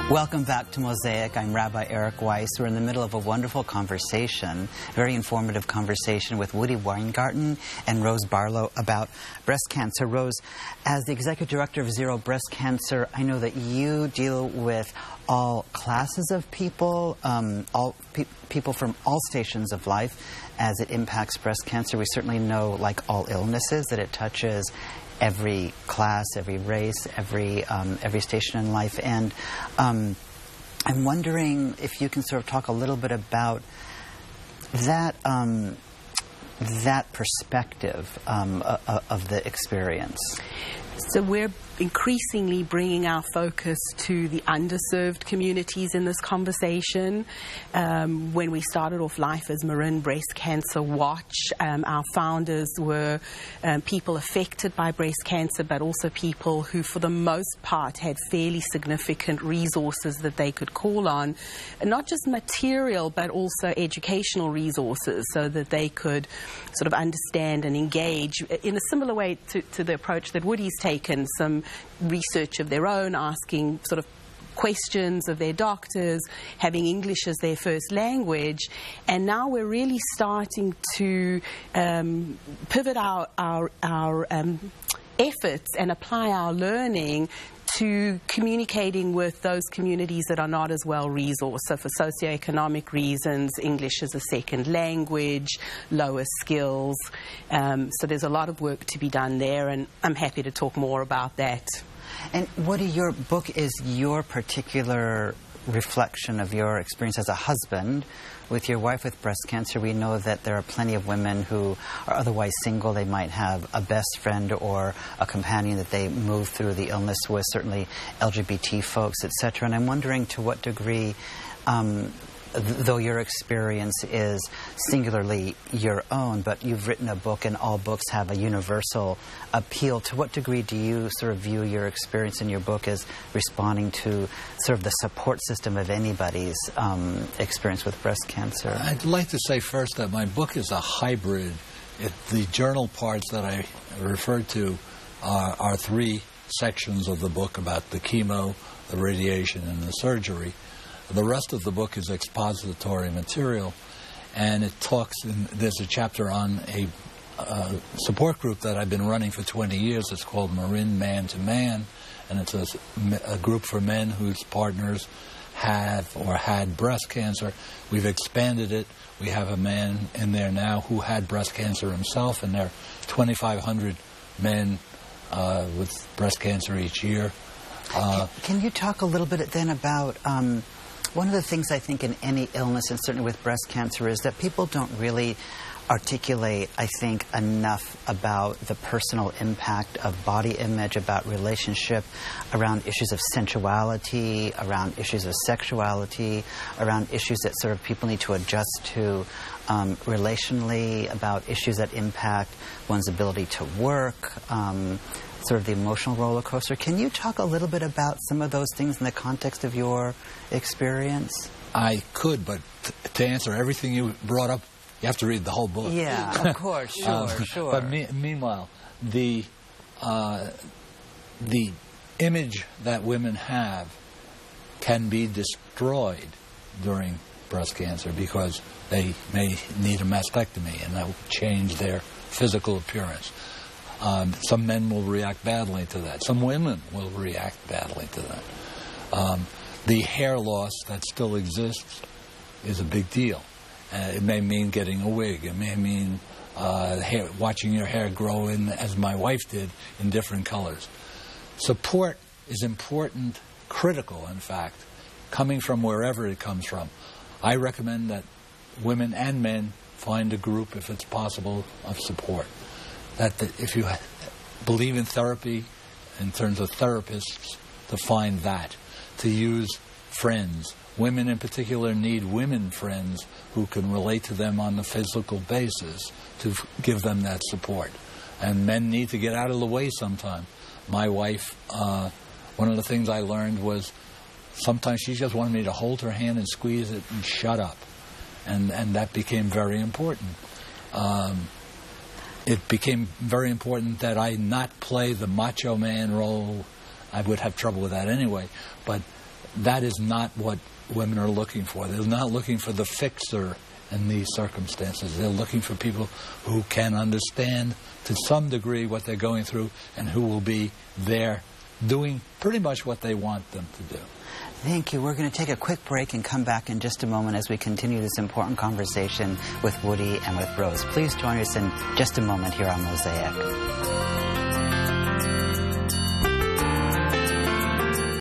Welcome back to Mosaic. I'm Rabbi Eric Weiss. We're in the middle of a wonderful conversation, very informative conversation with Woody Weingarten and Rose Barlow about breast cancer. Rose, as the Executive Director of Zero Breast Cancer, I know that you deal with all classes of people, people from all stations of life as it impacts breast cancer. We certainly know, like all illnesses, that it touches every class, every race, every station in life. And I'm wondering if you can sort of talk a little bit about that that perspective of the experience. So we're increasingly bringing our focus to the underserved communities in this conversation. When we started off life as Marin Breast Cancer Watch, our founders were people affected by breast cancer, but also people who, for the most part, had fairly significant resources that they could call on, and not just material, but also educational resources, so that they could sort of understand and engage in a similar way to the approach that Woody's taken, some research of their own, asking sort of questions of their doctors, having English as their first language. And now we're really starting to pivot our efforts and apply our learning to communicating with those communities that are not as well resourced. So for socioeconomic reasons, English is a second language, lower skills. So there's a lot of work to be done there, and I'm happy to talk more about that. And Woody, your book is your particular reflection of your experience as a husband with your wife with breast cancer. We know that there are plenty of women who are otherwise single. They might have a best friend or a companion that they move through the illness with, certainly LGBT folks, etc. And I'm wondering to what degree, though your experience is singularly your own, but you've written a book and all books have a universal appeal, to what degree do you sort of view your experience in your book as responding to sort of the support system of anybody's experience with breast cancer? I'd like to say first that my book is a hybrid. The journal parts that I referred to are three sections of the book about the chemo, the radiation, and the surgery. The rest of the book is expository material, and it talks, there's a chapter on a support group that I've been running for 20 years. It's called Marin Man to Man, and it's a group for men whose partners have or had breast cancer. We've expanded it. We have a man in there now who had breast cancer himself, and there are 2,500 men with breast cancer each year. Can you talk a little bit then about one of the things I think in any illness, and certainly with breast cancer, is that people don't really articulate, I think, enough about the personal impact of body image, about relationship, around issues of sensuality, around issues of sexuality, around issues that sort of people need to adjust to relationally, about issues that impact one's ability to work, sort of the emotional roller coaster. Can you talk a little bit about some of those things in the context of your experience? I could, but to answer everything you brought up, you have to read the whole book. Yeah, of course, sure. But meanwhile, the image that women have can be destroyed during breast cancer because they may need a mastectomy, and that will change their physical appearance. Some men will react badly to that. Some women will react badly to that. The hair loss that still exists is a big deal. It may mean getting a wig. It may mean watching your hair grow in, as my wife did, in different colors. Support is important, critical, in fact, coming from wherever it comes from. I recommend that women and men find a group, if it's possible, of support. If you believe in therapy, in terms of therapists, to find that, to use friends. Women in particular need women friends who can relate to them on the physical basis to give them that support. And men need to get out of the way sometime. My wife, one of the things I learned was sometimes she just wanted me to hold her hand and squeeze it and shut up. And that became very important. It became very important that I not play the macho man role. I would have trouble with that anyway. But that is not what women are looking for. They're not looking for the fixer in these circumstances. They're looking for people who can understand to some degree what they're going through and who will be there doing pretty much what they want them to do. Thank you. We're going to take a quick break and come back in just a moment as we continue this important conversation with Woody and with Rose. Please join us in just a moment here on Mosaic.